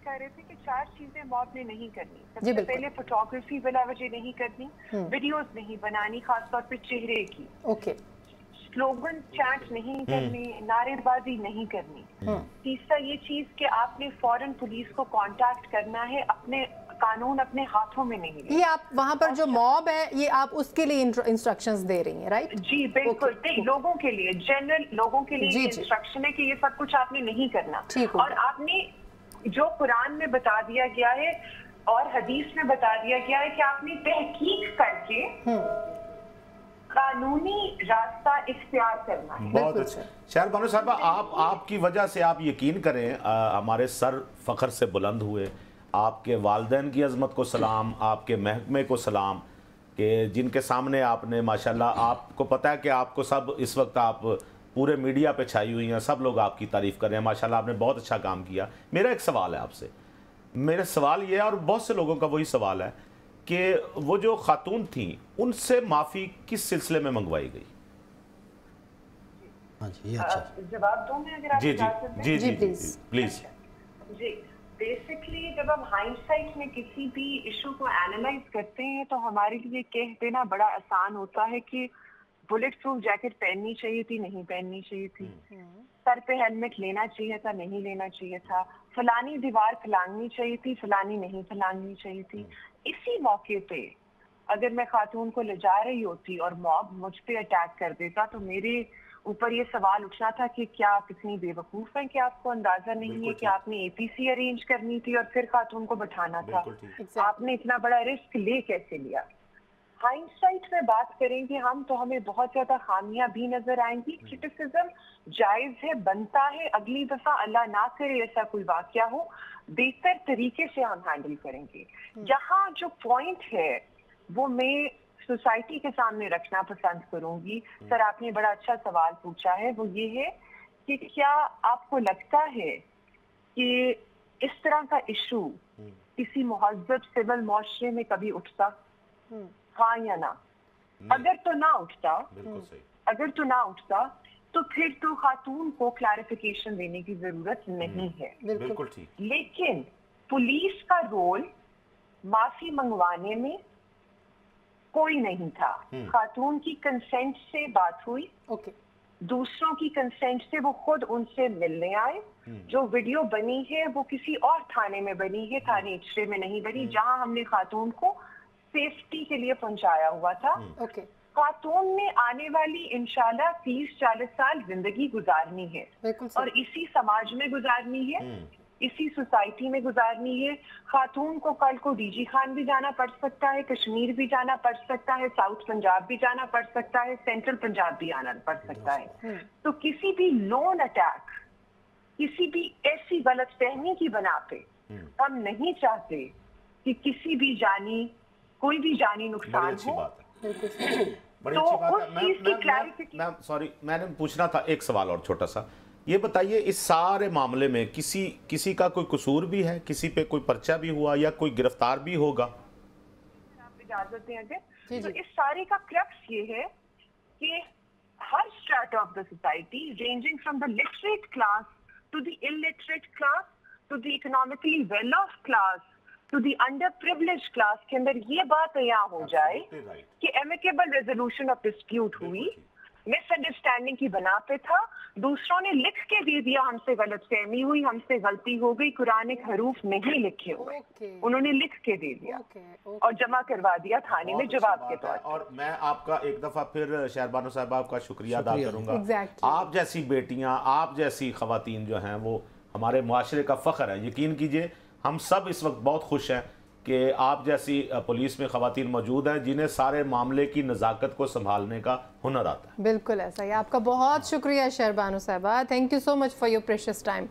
کر رہے تھے کہ 4 چیزیں ماب نے نہیں کرنی. سب سے پہلے فوٹوگرافی بلا وجہ نہیں کرنی, ویڈیوز نہیں بنانی خاص طور پہ چہرے کی, سلوگن چیٹ نہیں کرنی, نعرے بازی نہیں کرنی. تیسرا یہ چیز کہ آپ نے فوراً پولیس کو کانٹیکٹ کرنا ہے, اپنے قانون اپنے ہاتھوں میں نہیں لینا. یہ آپ وہاں پر جو موب ہے یہ آپ اس کے لیے انسٹرکشنز دے رہی ہیں, رائٹ؟ جی بالکل, لوگوں کے لیے, جنرل لوگوں کے لیے انسٹرکشن ہے کہ یہ سب کچھ آپ نے نہیں کرنا. اور آپ نے جو قرآن میں بتا دیا گیا ہے اور حدیث میں بتا دیا گیا ہے کہ آپ نے تحقیق کر کے قانونی راستہ اختیار کرنا ہے. بہت اچھا. شہر بانو صاحبہ, آپ کی وجہ سے آپ یقین کریں ہمارے سر فخر سے بلند ہوئے. آپ کے والدین کی عظمت کو سلام, آپ کے محکمے کو سلام, کہ جن کے سامنے آپ نے ماشاءاللہ, آپ کو پتہ ہے کہ آپ کو سب اس وقت آپ پورے میڈیا پہ چھائی ہوئی ہیں, سب لوگ آپ کی تعریف کر رہے ہیں ماشاءاللہ, آپ نے بہت اچھا کام کیا. میرا ایک سوال ہے آپ سے, میرا سوال یہ ہے اور بہت سے لوگوں کا وہی سوال ہے کہ وہ جو خاتون تھیں ان سے معافی کس سلسلے میں منگوائی گئی؟ جواب دوں میں اگر آپ اجازت دیں؟ جی پلیز. جی بیسکلی جب ہم ہائنڈسائٹ میں کسی بھی ایشو کو اینالائز کرتے ہیں تو ہمارے لیے کہہ دینا بڑا آسان ہوتا ہے کہ بلٹ پروف جیکٹ پہننی چاہیے تھی, نہیں پہننی چاہیے تھی, سر پہ ہیلمٹ لینا چاہیے تھا, نہیں لینا چاہیے تھا, فلانی دیوار پھلانگنی چاہیے تھی, فلانی نہیں پھلانگنی چاہیے تھی. اسی موقع پہ اگر میں خاتون کو لے جا رہی ہوتی اور موب مجھ پہ اٹیک کر دیتا تو میرے اوپر یہ سوال اٹھنا تھا کہ کیا آپ اتنی بے وقوف ہیں کہ آپ کو اندازہ نہیں ہے کہ آپ نے اے پی سی ارینج کرنی تھی اور پھر خاتون کو بٹھانا تھا, آپ نے اتنا بڑا رسک لے کیسے لیا. ہائنڈسائٹ میں بات کریں گے ہم تو ہمیں بہت زیادہ خامیاں بھی نظر آئیں گی. کرٹیسزم جائز ہے, بنتا ہے, اگلی دفعہ اللہ نہ کرے ایسا کوئی واقعہ ہو, بہتر طریقے سے ہم ہینڈل کریں گے. یہاں جو پوائنٹ ہے وہ میں سوسائٹی کے سامنے رکھنا پسند کروں گی. سر آپ نے بڑا اچھا سوال پوچھا ہے, وہ یہ ہے کہ کیا آپ کو لگتا ہے کہ اس طرح کا ایشو کسی مہذب سول معاشرے میں کبھی اٹھتا؟ ہاں یا نہ؟ اگر تو نہ اٹھتا تو پھر تو خاتون کو کلیریفیکیشن دینے کی ضرورت نہیں ہے. بالکل ٹھیک. لیکن پولیس کا رول معافی منگوانے میں کوئی نہیں تھا. خاتون کی کنسنٹ سے بات ہوئی, دوسروں کی کنسنٹ سے وہ خود ان سے ملنے آئے. جو ویڈیو بنی ہے وہ کسی اور تھانے میں بنی ہے, تھانے اچرے میں نہیں بنی, جہاں ہم نے خاتون کو سیفٹی کے لیے پہنچایا ہوا تھا. خاتون نے آنے والی انشاءاللہ 30-40 سال زندگی گزارنی ہے, اور اسی سماج میں گزارنی ہے, اسی سوسائٹی میں گزارنی ہے. خاتون کو کل کو ڈی جی خان بھی جانا پڑ سکتا ہے, کشمیر بھی جانا پڑ سکتا ہے, ساؤتھ پنجاب بھی جانا پڑ سکتا ہے, سینٹرل پنجاب بھی آنا پڑ سکتا ہے. تو کسی بھی لون اٹیک, کسی بھی ایسی غلط فہمی کی بنا پہ ہم نہیں چاہتے کہ کسی بھی کوئی بھی جانی نقصان ہو. بڑی اچھی بات ہے. سوری, میں نے پوچھنا تھا ایک سوال اور چھوٹا سا. یہ بتائیے اس سارے معاملے میں کسی کا کوئی قصور بھی ہے, کسی پہ کوئی پرچہ بھی ہوا یا کوئی گرفتار بھی ہوگا؟ آپ اجازت دیں اگر تو اس سارے کا کرکس یہ ہے کہ ہر strata of the society, ranging from the literate class to the illiterate class to the economically well off class to the underprivileged class کے اندر یہ بات یہاں ہو جائے کہ ایمیکیبل ریزولوشن آف ڈسپیوٹ ہوئی, مس انڈرسٹینڈنگ کی بنا پہ تھا, دوسروں نے لکھ کے دے دیا, ہم سے غلط فہمی ہوئی, ہم سے غلطی ہو گئی, قرآن حروف نہیں لکھے ہوئے, انہوں نے لکھ کے دے دیا اور جمع کروا دیا تھانے میں جواب کے طور پر. اور میں آپ کا ایک دفعہ پھر شہر بانو صاحب آپ کا شکریہ ادا کروں گا. آپ جیسی بیٹیاں, آپ جیسی خواتین جو ہیں وہ ہمارے معاشرے کا فخر ہے. یقین کیجئے ہم سب اس وقت بہت خوش ہیں کہ آپ جیسی پولیس میں خواتین موجود ہیں جنہیں سارے معاملے کی نزاکت کو سنبھالنے کا ہنر آتا ہے. بالکل ایسا ہی. آپ کا بہت شکریہ شہر بانو صاحبہ. Thank you so much for your precious time.